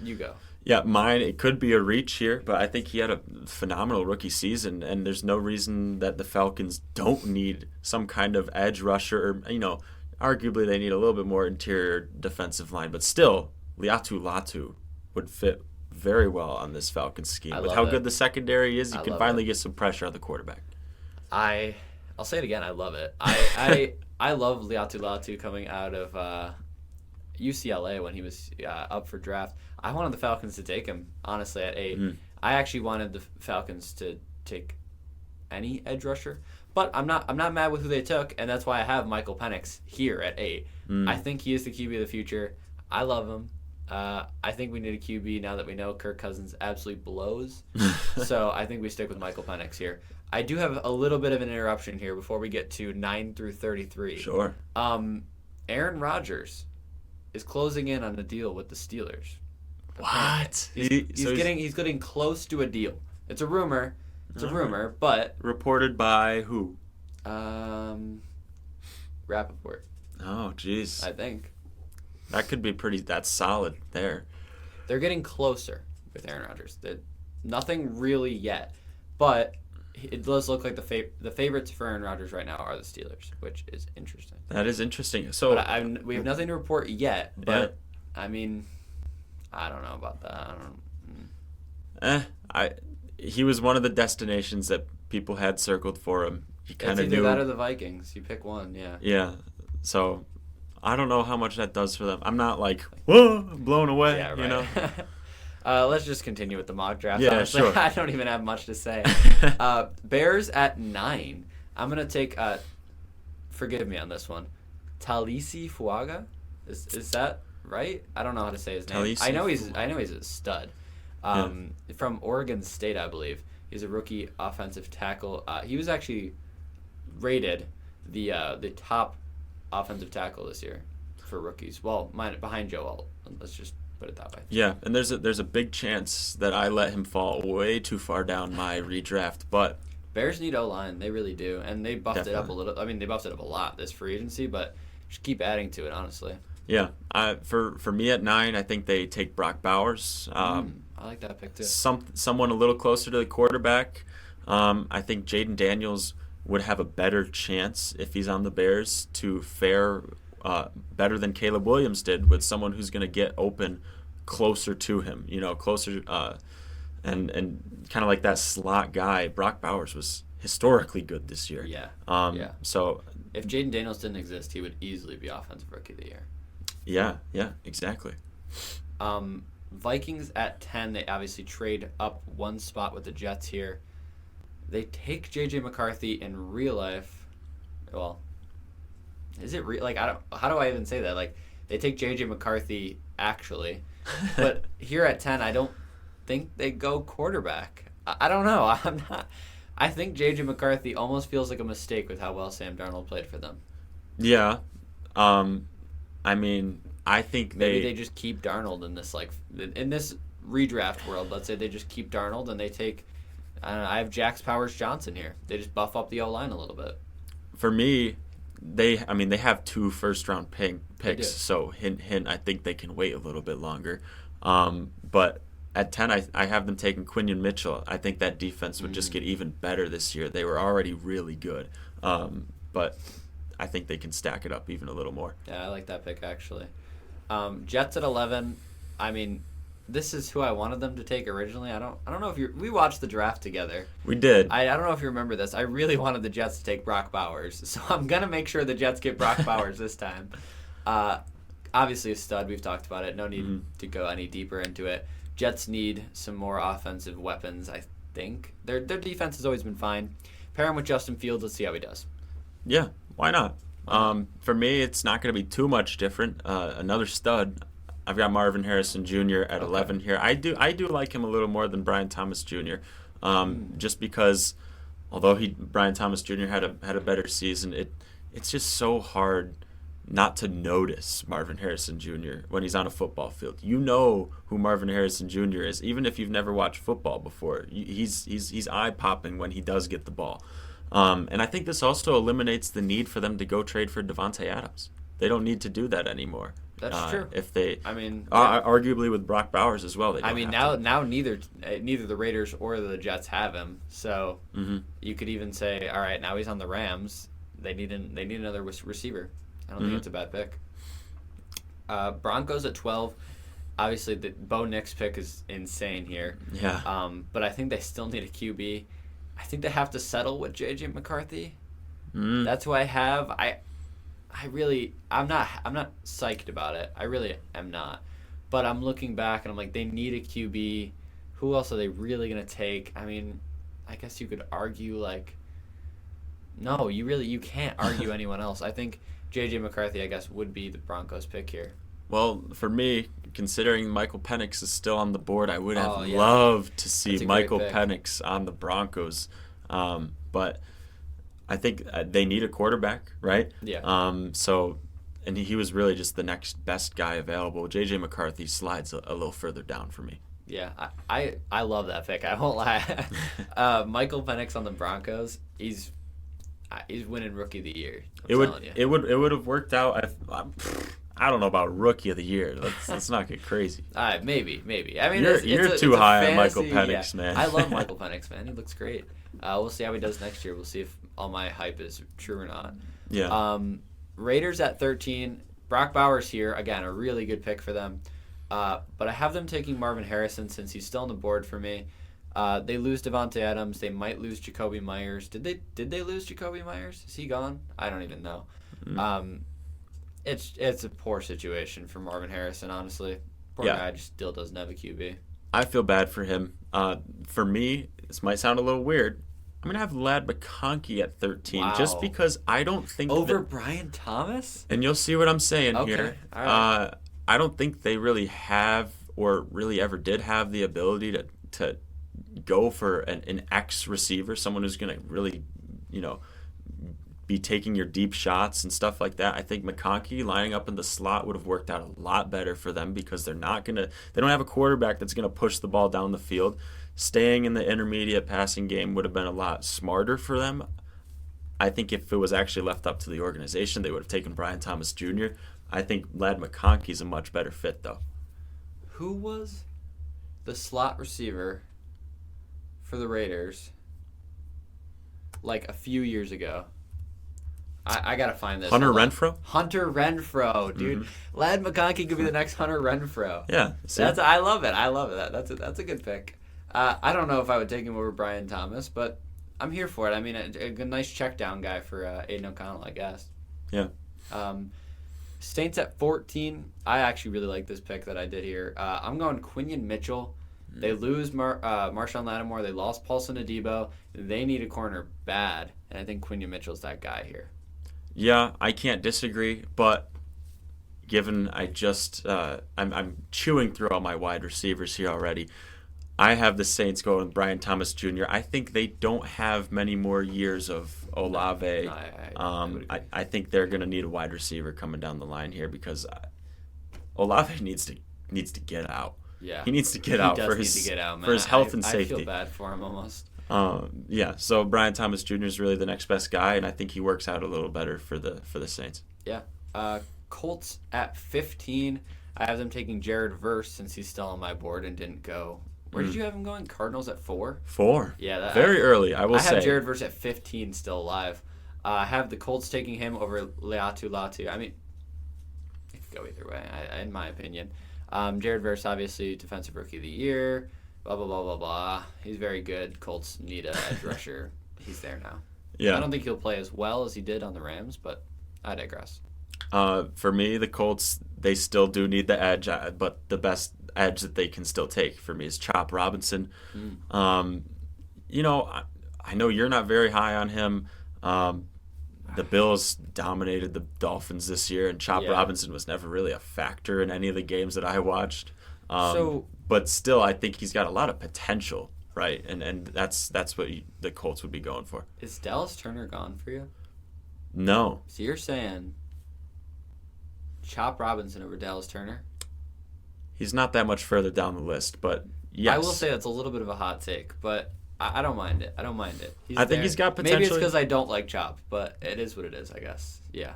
Yeah, mine, it could be a reach here, but I think he had a phenomenal rookie season, and there's no reason that the Falcons don't need some kind of edge rusher. Or, arguably they need a little bit more interior defensive line, but still, Liatu Latu would fit very well on this Falcons scheme. With how good the secondary is, you can finally get some pressure on the quarterback. I'll say it again. I love it. I love Liatu Latu coming out of UCLA when he was up for draft. I wanted the Falcons to take him, honestly, at 8. I actually wanted the Falcons to take any edge rusher, but I'm not mad with who they took, and that's why I have Michael Penix here at 8. I think he is the QB of the future. I love him. I think we need a QB now that we know Kirk Cousins absolutely blows. So I think we stick with Michael Penix here. I do have a little bit of an interruption here before we get to 9 through 33. Sure. Aaron Rodgers is closing in on a deal with the Steelers. What? He's getting close to a deal. It's a rumor. But reported by who? Rappaport. Oh, jeez. I think. That could be that's solid there. They're getting closer with Aaron Rodgers. Nothing really yet, but it does look like the favorites for Aaron Rodgers right now are the Steelers, which is interesting. That is interesting. So we have nothing to report yet, but I mean, I don't know about that. He was one of the destinations that people had circled for him. He kind of knew that or the Vikings. You pick one, yeah. Yeah. So I don't know how much that does for them. I'm not like, whoa, I'm blown away. Yeah, right. Let's just continue with the mock draft. Yeah, honestly. sure. I don't even have much to say. Bears at 9. I'm gonna take. Forgive me on this one. Talisi Fuaga. Is that right? I don't know how to say his name. I know he's a stud. From Oregon State, I believe. He's a rookie offensive tackle. He was actually rated the top offensive tackle this year for rookies. Well, behind Joe Alt. Let's just put it that way. Yeah, and there's a big chance that I let him fall way too far down my redraft, but Bears need O-line. They really do, and they buffed it up a little. I mean, they buffed it up a lot this free agency, but just keep adding to it, honestly. Yeah, for me at 9, I think they take Brock Bowers. I like that pick too. Someone a little closer to the quarterback. I think Jaden Daniels would have a better chance if he's on the Bears to fare better than Caleb Williams did with someone who's going to get open closer to him. Closer and kind of like that slot guy. Brock Bowers was historically good this year. Yeah. So if Jaden Daniels didn't exist, he would easily be Offensive Rookie of the Year. Yeah, exactly. Vikings at 10. They obviously trade up one spot with the Jets here. They take J.J. McCarthy in real life. well, is it like, how do I even say that? Like, they take J.J. McCarthy, actually. But here at 10, I don't think they go quarterback. I don't know. I think J.J. McCarthy almost feels like a mistake with how well Sam Darnold played for them. Yeah. I mean, I think Maybe they just keep Darnold in this redraft world. Let's say they just keep Darnold and they take, I don't know, I have Jax Powers-Johnson here. They just buff up the O-line a little bit. For me, they have 2 first-round picks, so hint, I think they can wait a little bit longer. But at 10, I have them taking Quinion Mitchell. I think that defense would just get even better this year. They were already really good, but I think they can stack it up even a little more. Yeah, I like that pick, actually. Jets at 11. I mean, this is who I wanted them to take originally. I don't know if we watched the draft together. We did. I don't know if you remember this. I really wanted the Jets to take Brock Bowers, so I'm gonna make sure the Jets get Brock Bowers this time. Obviously a stud. We've talked about it. No need to go any deeper into it. Jets need some more offensive weapons. I think their defense has always been fine. Pair him with Justin Fields. Let's see how he does. Yeah, why not? For me, it's not going to be too much different. Another stud. I've got Marvin Harrison Jr. at 11 here. I do like him a little more than Brian Thomas Jr. Just because, although Brian Thomas Jr. had a better season, it's just so hard not to notice Marvin Harrison Jr. when he's on a football field. You know who Marvin Harrison Jr. is, even if you've never watched football before. He's eye popping when he does get the ball. And I think this also eliminates the need for them to go trade for Devontae Adams. They don't need to do that anymore. That's true. If they, yeah. Arguably with Brock Bowers as well. Now neither the Raiders or the Jets have him. So you could even say, all right, now he's on the Rams. They need another receiver. I don't think it's a bad pick. Broncos at 12. Obviously, the Bo Nix pick is insane here. Yeah. But I think they still need a QB. I think they have to settle with J.J. McCarthy. That's who I have. I'm not psyched about it. I really am not. But I'm looking back and I'm like, they need a QB. Who else are they really gonna take? I mean, I guess you could argue no, you can't argue anyone else. I think J.J. McCarthy, I guess, would be the Broncos pick here. Well, for me, considering Michael Penix is still on the board, I would have loved to see Michael Penix on the Broncos. But I think they need a quarterback, right? Yeah. And he was really just the next best guy available. J.J. McCarthy slides a little further down for me. Yeah, I love that pick. I won't lie. Michael Penix on the Broncos, he's winning Rookie of the Year. It would have worked out. I don't know about Rookie of the Year. Let's not get crazy. Maybe. I mean, you're too high on Michael Penix, man. I love Michael Penix, man. He looks great. We'll see how he does next year. We'll see if all my hype is true or not. Yeah. Raiders at 13. Brock Bowers here. Again, a really good pick for them. But I have them taking Marvin Harrison since he's still on the board for me. They lose Devontae Adams. They might lose Jacoby Myers. Did they lose Jacoby Myers? Is he gone? I don't even know. It's a poor situation for Marvin Harrison, honestly. Poor guy just still doesn't have a QB. I feel bad for him. For me, this might sound a little weird. I'm going to have Ladd McConkey at 13 just because I don't think over Brian Thomas? And you'll see what I'm saying here. All right. I don't think they really have or really ever did have the ability to go for an X receiver, someone who's going to really, be taking your deep shots and stuff like that. I think McConkey lining up in the slot would have worked out a lot better for them because they don't have a quarterback that's going to push the ball down the field. Staying in the intermediate passing game would have been a lot smarter for them. I think if it was actually left up to the organization, they would have taken Brian Thomas Jr. I think Ladd McConkey's a much better fit, though. Who was the slot receiver for the Raiders a few years ago? I gotta find this. Hunter Renfrow? Hunter Renfrow, dude. Mm-hmm. Ladd McConkey could be the next Hunter Renfrow. Yeah. I love it. That's a good pick. I don't know if I would take him over Brian Thomas, but I'm here for it. I mean, a nice check down guy for Aiden O'Connell, I guess. Yeah. Saints at 14. I actually really like this pick that I did here. I'm going Quinion Mitchell. They lose Marshawn Lattimore. They lost Paulson Adebo. They need a corner bad, and I think Quinion Mitchell's that guy here. Yeah, I can't disagree, but given I'm chewing through all my wide receivers here already. I have the Saints going with Brian Thomas Jr. I think they don't have many more years of Olave. No, I would agree. I think they're going to need a wide receiver coming down the line here because Olave needs to get out. Yeah, he needs to get out for his health and safety. I feel bad for him almost. So Brian Thomas Jr. is really the next best guy, and I think he works out a little better for the Saints. Yeah. Colts at 15. I have them taking Jared Verse since he's still on my board and didn't go. Where did you have him going? Cardinals at 4? 4. Yeah. Very early, I will say. I have Jared Verse at 15 still alive. I have the Colts taking him over Leatu Latu. I mean, it could go either way, in my opinion. Jared Verse, obviously, Defensive Rookie of the Year. Blah, blah, blah, blah, blah. He's very good. Colts need an edge rusher. He's there now. Yeah. I don't think he'll play as well as he did on the Rams, but I digress. For me, the Colts, they still do need the edge, but the best edge that they can still take for me is Chop Robinson. I know you're not very high on him. The Bills dominated the Dolphins this year, and Chop Robinson was never really a factor in any of the games that I watched. But still, I think he's got a lot of potential, right? And that's what the Colts would be going for. Is Dallas Turner gone for you? No. So you're saying Chop Robinson over Dallas Turner? He's not that much further down the list, but yes. I will say that's a little bit of a hot take, but I don't mind it. I think he's got potential. Maybe it's because I don't like Chop, but it is what it is, I guess. Yeah.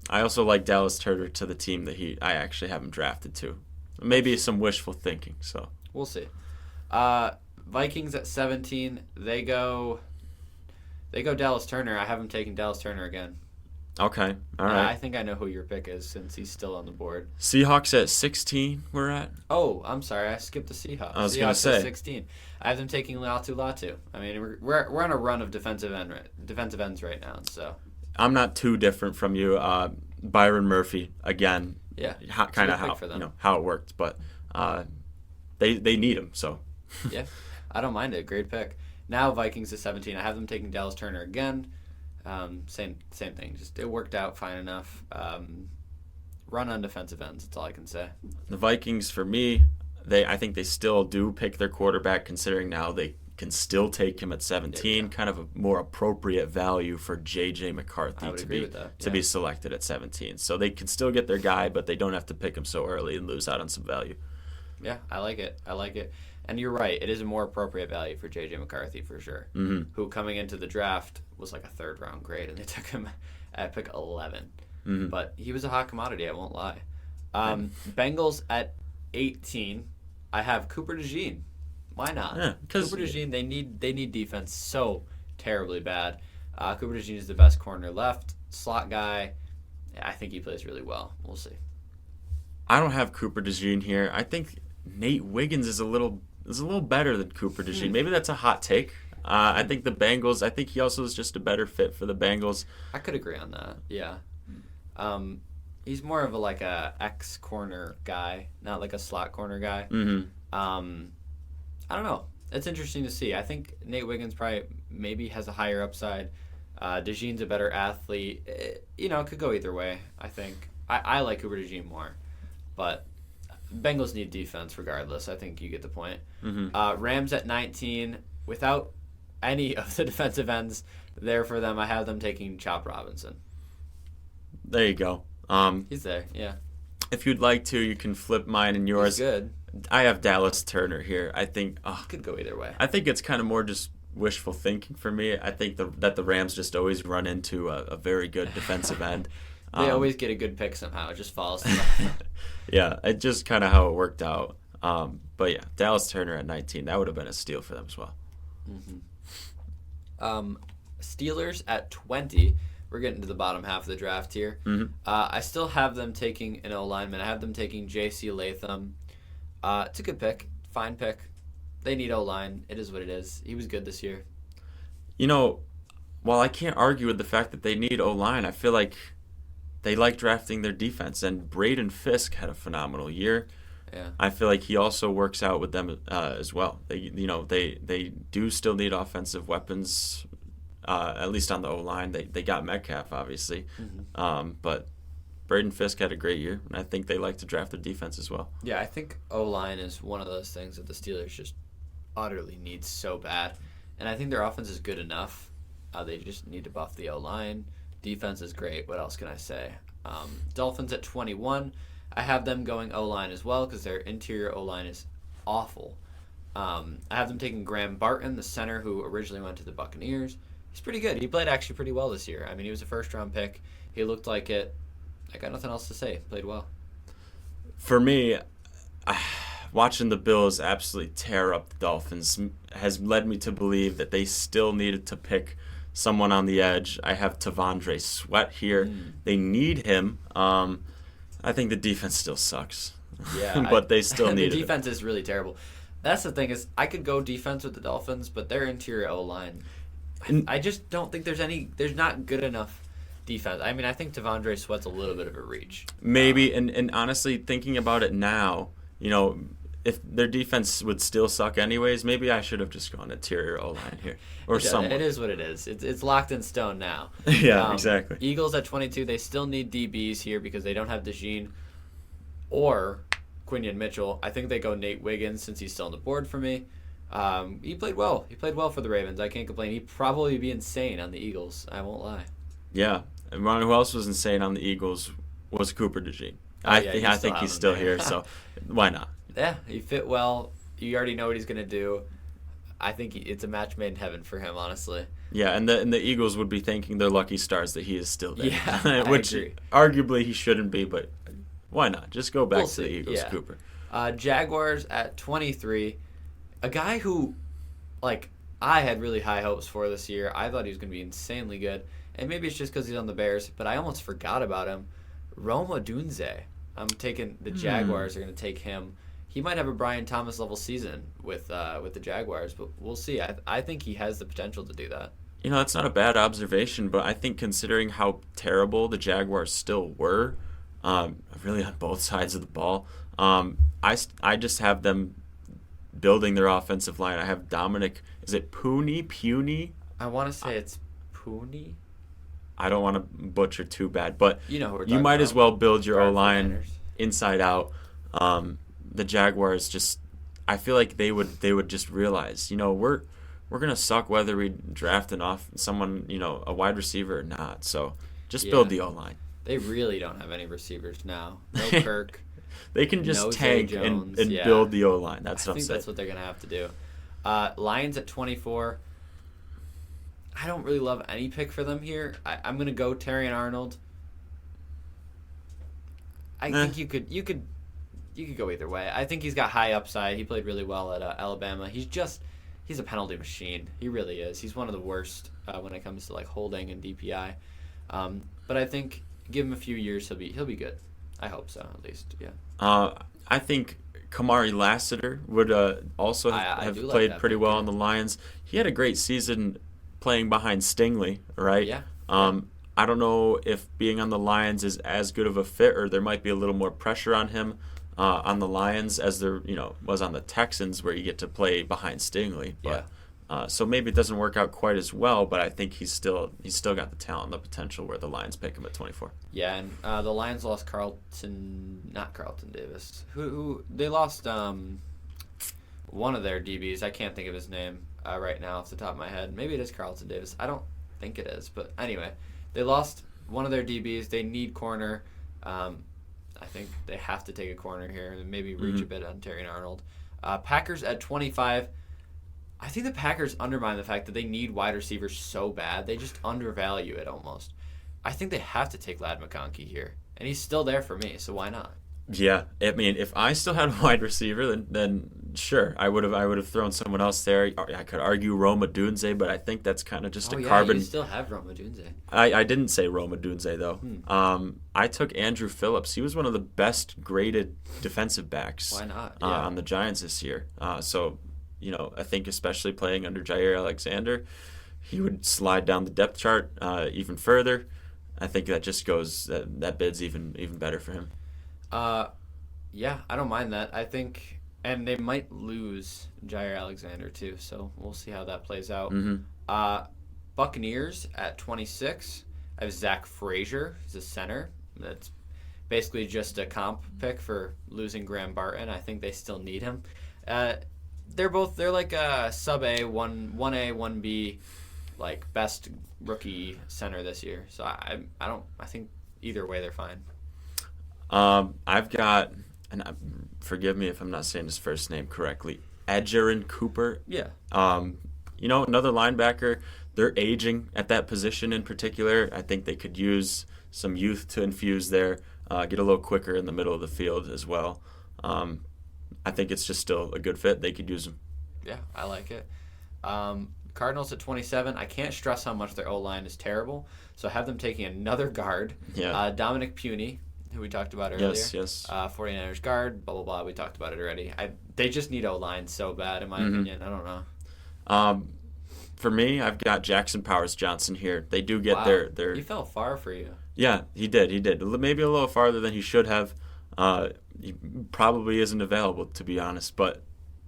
I also like Dallas Turner to the team that I actually have him drafted to. Maybe some wishful thinking, so. We'll see. Vikings at 17, they go Dallas Turner. I have him taking Dallas Turner again. Okay, all right. I think I know who your pick is since he's still on the board. Seahawks at 16, we're at? Oh, I'm sorry. I skipped the Seahawks. I was going to say. At 16. I have them taking Latu. I mean, we're on a run of defensive ends right now, so. I'm not too different from you. Byron Murphy, again. Yeah. Kind of how it worked, but they need him, so. Yeah, I don't mind it. Great pick. Now Vikings at 17. I have them taking Dallas Turner again. Same thing. Just it worked out fine enough. Run on defensive ends. That's all I can say. The Vikings, for me, I think they still do pick their quarterback, considering now they can still take him at 17. Kind of a more appropriate value for J.J. McCarthy to be selected at 17. So they can still get their guy, but they don't have to pick him so early and lose out on some value. Yeah, I like it. And you're right. It is a more appropriate value for J.J. McCarthy for sure, who coming into the draft was like a third-round grade, and they took him at pick 11. But he was a hot commodity, I won't lie. Bengals at 18, I have Cooper DeJean. Why not? Yeah, Cooper DeJean, they need defense so terribly bad. Cooper DeJean is the best corner left, slot guy. I think he plays really well. We'll see. I don't have Cooper DeJean here. I think Nate Wiggins is a little better than Cooper DeJean. Maybe that's a hot take. I think the Bengals. I think he also is just a better fit for the Bengals. I could agree on that. Yeah. He's more of a X corner guy, not like a slot corner guy. I don't know. It's interesting to see. I think Nate Wiggins maybe has a higher upside. DeJean's a better athlete. It could go either way. I think I like Cooper DeJean more, but Bengals need defense regardless. I think you get the point. Rams at 19, without any of the defensive ends there for them, I have them taking Chop Robinson. There you go. He's there, yeah. If you'd like to, you can flip mine and yours. He's good. I have Dallas Turner here. I think could go either way. I think it's kind of more just wishful thinking for me. I think that the Rams just always run into a very good defensive end. They always get a good pick somehow. It just falls. Yeah, it just kind of how it worked out. But yeah, Dallas Turner at 19, that would have been a steal for them as well. Steelers at 20. We're getting to the bottom half of the draft here. I still have them taking an O-lineman. I have them taking J.C. Latham. It's a good pick. Fine pick. They need O-line. It is what it is. He was good this year. While I can't argue with the fact that they need O-line, I feel like they like drafting their defense. And Braden Fisk had a phenomenal year. Yeah. I feel like he also works out with them as well. They do still need offensive weapons at least on the O-line. They got Metcalf, obviously. Mm-hmm. But Braden Fisk had a great year, and I think they like to draft their defense as well. Yeah, I think O-line is one of those things that the Steelers just utterly need so bad. And I think their offense is good enough. They just need to buff the O-line. Defense is great. What else can I say? Dolphins at 21. I have them going O-line as well because their interior O-line is awful. I have them taking Graham Barton, the center who originally went to the Buccaneers. He's pretty good. He played actually pretty well this year. I mean, he was a first-round pick. He looked like it. I got nothing else to say. Played well. For me, watching the Bills absolutely tear up the Dolphins has led me to believe that they still needed to pick someone on the edge. I have Tavondre Sweat here. They need him. I think the defense still sucks. Yeah, but they still need it. The defense is really terrible. That's the thing is I could go defense with the Dolphins, but their interior O-line, I just don't think there's not good enough defense. I mean, I think Tavondre Sweat's a little bit of a reach. Maybe, and honestly, thinking about it now, if their defense would still suck anyways, maybe I should have just gone interior O-line here. Or someone. It is what it is. It's locked in stone now. Yeah, exactly. Eagles at 22, they still need DBs here because they don't have DeJean or Quinion Mitchell. I think they go Nate Wiggins since he's still on the board for me. He played well. He played well for the Ravens. I can't complain. He'd probably be insane on the Eagles. I won't lie. Yeah. And who else was insane on the Eagles was Cooper DeJean. I think he's still here, so why not? Yeah, he fit well. You already know what he's going to do. I think it's a match made in heaven for him, honestly. Yeah, and the Eagles would be thanking their lucky stars that he is still there. Yeah, which I agree. Arguably he shouldn't be, but why not? Just go back to the Eagles, yeah. Cooper. Jaguars at 23. A guy who, I had really high hopes for this year. I thought he was going to be insanely good. And maybe it's just because he's on the Bears, but I almost forgot about him. Rome Odunze. I'm taking the Jaguars are going to take him. He might have a Brian Thomas level season with the Jaguars, but we'll see. I think he has the potential to do that. That's not a bad observation, but I think considering how terrible the Jaguars still were, really on both sides of the ball, I just have them building their offensive line. I have Dominic. Is it Puny? I want to say it's Puny. I don't want to butcher too bad, but you know who we're you might about. as well build your O-line Niners. inside out. The Jaguars I feel like they would just realize, we're gonna suck whether we draft someone, a wide receiver or not. So just build the O-line. They really don't have any receivers now. No Kirk. They can just no tank and build the O-line. That's what I'm saying. That's what they're gonna have to do. Lions at 24. I don't really love any pick for them here. I'm gonna go Terrion Arnold. I think you could go either way. I think he's got high upside. He played really well at Alabama. He's a penalty machine. He really is. He's one of the worst when it comes to holding and DPI. But I think give him a few years, he'll be good. I hope so, at least. Yeah. I think Kamari Lassiter would also have played pretty well on the Lions. He had a great season playing behind Stingley, right? Yeah. I don't know if being on the Lions is as good of a fit, or there might be a little more pressure on him on the Lions as there was on the Texans, where you get to play behind Stingley. But, so maybe it doesn't work out quite as well, but I think he's still got the talent and the potential where the Lions pick him at 24. Yeah, and the Lions lost not Carlton Davis. Who they lost one of their DBs. I can't think of his name right now off the top of my head. Maybe it is Carlton Davis. I don't think it is, but anyway, they lost one of their DBs. They need corner. I think they have to take a corner here and maybe reach a bit on Terrion Arnold. Packers at 25. I think the Packers undermine the fact that they need wide receivers so bad. They just undervalue it almost. I think they have to take Ladd McConkey here, and he's still there for me, so why not? Yeah, I mean, if I still had a wide receiver, then sure, I would have thrown someone else there. I could argue Rome Odunze, but I think that's kind of just carbon. You still have Rome Odunze. I didn't say Rome Odunze though. I took Andrew Phillips. He was one of the best graded defensive backs. Why not? On the Giants this year. So I think especially playing under Jair Alexander, he would slide down the depth chart even further. I think that just goes that bid's even better for him. Yeah, I don't mind that. I think, and they might lose Jair Alexander too, so we'll see how that plays out. Buccaneers at 26. I have Zach Frazier. He's a center. That's basically just a comp pick for losing Graham Barton. I think they still need him. They're like a sub A, 1A, 1B, like best rookie center this year. So I think either way they're fine. I've got, and forgive me if I'm not saying his first name correctly, Edgerrin Cooper. Yeah. Another linebacker. They're aging at that position in particular. I think they could use some youth to infuse there, get a little quicker in the middle of the field as well. I think it's just still a good fit. They could use him. Yeah, I like it. Cardinals at 27. I can't stress how much their O-line is terrible, so I have them taking another guard. Yeah. Dominic Puny, who we talked about earlier. Yes. 49ers guard, blah, blah, blah. We talked about it already. They just need O-line so bad, in my opinion. I don't know. For me, I've got Jackson Powers Johnson here. They do get their. He fell far for you. Yeah, he did. Maybe a little farther than he should have. He probably isn't available, to be honest. But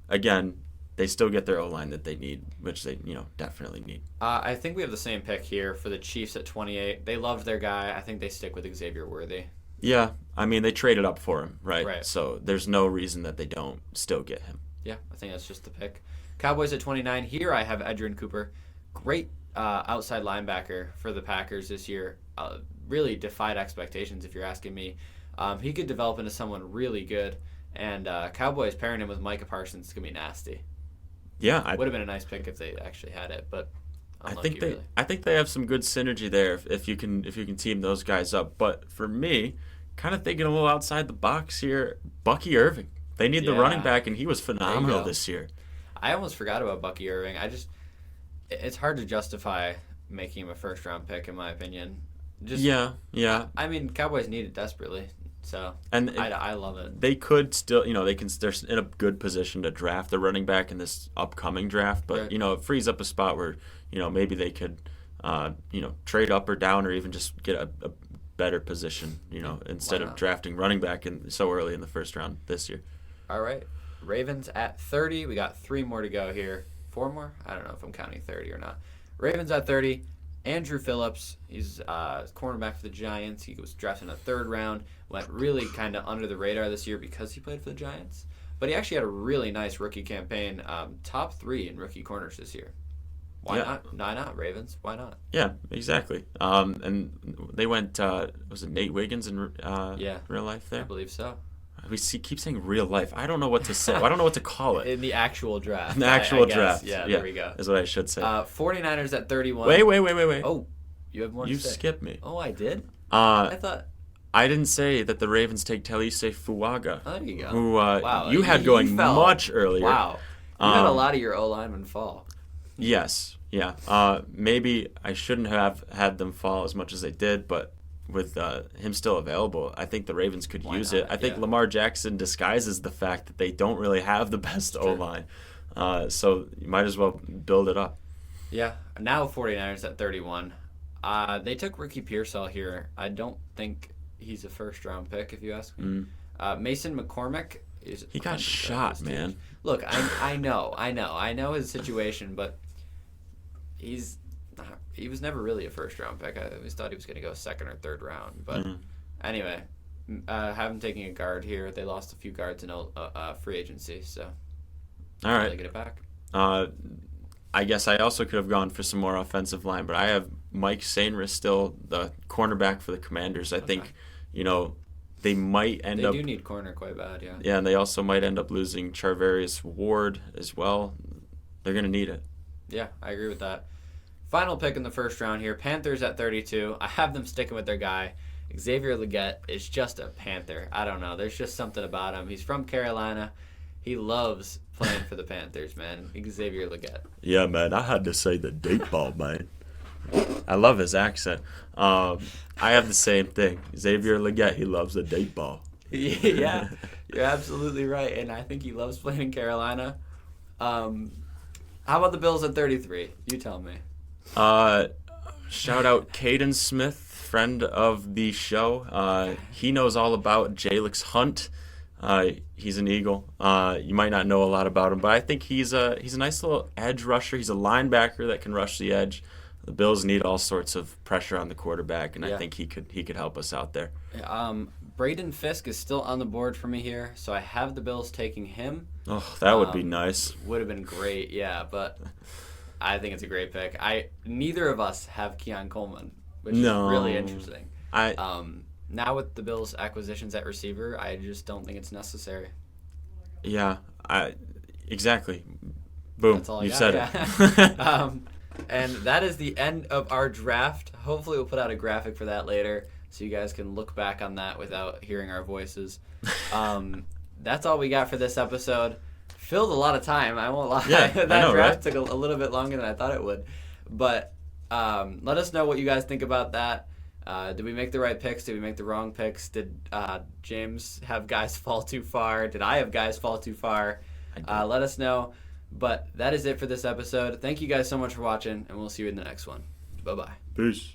again, they still get their O-line that they need, which they definitely need. I think we have the same pick here for the Chiefs at 28. They loved their guy. I think they stick with Xavier Worthy. Yeah, I mean, they traded up for him, right? Right. So there's no reason that they don't still get him. Yeah, I think that's just the pick. Cowboys at 29. Here I have Edgerrin Cooper. Great outside linebacker for the Packers this year. Really defied expectations, if you're asking me. He could develop into someone really good. And Cowboys pairing him with Micah Parsons is going to be nasty. Yeah. Would have been a nice pick if they actually had it, but I think they have some good synergy there if you can team those guys up. But for me, kind of thinking a little outside the box here, Bucky Irving. They need the running back, and he was phenomenal this year. I almost forgot about Bucky Irving. It's hard to justify making him a first-round pick, in my opinion. Yeah. I mean, Cowboys need it desperately, so I love it. They could still, they're in a good position to draft the running back in this upcoming draft, but right. It frees up a spot where maybe they could, trade up or down, or even just get a better position, instead of drafting running back so early in the first round this year. All right. Ravens at 30. We got 3 more to go here. 4 more? I don't know if I'm counting 30 or not. Ravens at 30. Andrew Phillips. He's cornerback for the Giants. He was drafted in the 3rd round. Went really kind of under the radar this year because he played for the Giants. But he actually had a really nice rookie campaign. Top 3 in rookie corners this year. Why not? Why not, Ravens? Why not? Yeah, exactly. And they went, was it Nate Wiggins in real life there? I believe so. We keep saying real life. I don't know what to say. I don't know what to call it. In the actual draft. In the actual draft. Yeah, there we go. Is what I should say. 49ers at 31. Wait. Oh, you have more to say? You skipped me. Oh, I did? I thought... I didn't say that the Ravens take Talise Fuaga. Oh, there you go. Who wow. you had going much earlier. Wow. You had a lot of your O-linemen fall. Yes. Yeah. Maybe I shouldn't have had them fall as much as they did, but with him still available, I think the Ravens could use it. I think Lamar Jackson disguises the fact that they don't really have the best O-line. So you might as well build it up. Yeah. Now 49ers at 31. They took Ricky Pearsall here. I don't think he's a first-round pick, if you ask me. Mason McCormick is... He got shot, man. Look, I know his situation, but he was never really a first-round pick. I always thought he was going to go 2nd or 3rd round. But anyway, have him taking a guard here. They lost a few guards in free agency, so all right, they get it back. I guess I also could have gone for some more offensive line, but I have Mike Sainris still the cornerback for the Commanders. I think, they might end up... They do need corner quite bad, yeah. Yeah, and they also might end up losing Charvarius Ward as well. They're going to need it. Yeah, I agree with that. Final pick in the first round here, Panthers at 32. I have them sticking with their guy. Xavier Legette is just a Panther. I don't know. There's just something about him. He's from Carolina. He loves playing for the Panthers, man. Xavier Legette. Yeah, man. I had to say the deep ball, man. I love his accent. I have the same thing. Xavier Legette, he loves the deep ball. Yeah, you're absolutely right. And I think he loves playing in Carolina. How about the Bills at 33? You tell me. Shout out Caden Smith, friend of the show. He knows all about Jalix Hunt. He's an Eagle. You might not know a lot about him, but I think he's a nice little edge rusher. He's a linebacker that can rush the edge. The Bills need all sorts of pressure on the quarterback, and Yeah. I think he could help us out there. Braden Fisk is still on the board for me here, so I have the Bills taking him. Oh, that would be nice. Would have been great, yeah, but I think it's a great pick. Neither of us have Keon Coleman, which is really interesting. Now with the Bills' acquisitions at receiver, I just don't think it's necessary. Yeah, exactly. Boom, That's all you got, said yeah. it. And that is the end of our draft. Hopefully we'll put out a graphic for that later so you guys can look back on that without hearing our voices. That's all we got for this episode. Filled a lot of time, I won't lie. Yeah, That I know, draft right? took a little bit longer than I thought it would. But let us know what you guys think about that. Did we make the right picks? Did we make the wrong picks? Did James have guys fall too far? Did I have guys fall too far? Let us know. But that is it for this episode. Thank you guys so much for watching, and we'll see you in the next one. Bye-bye. Peace.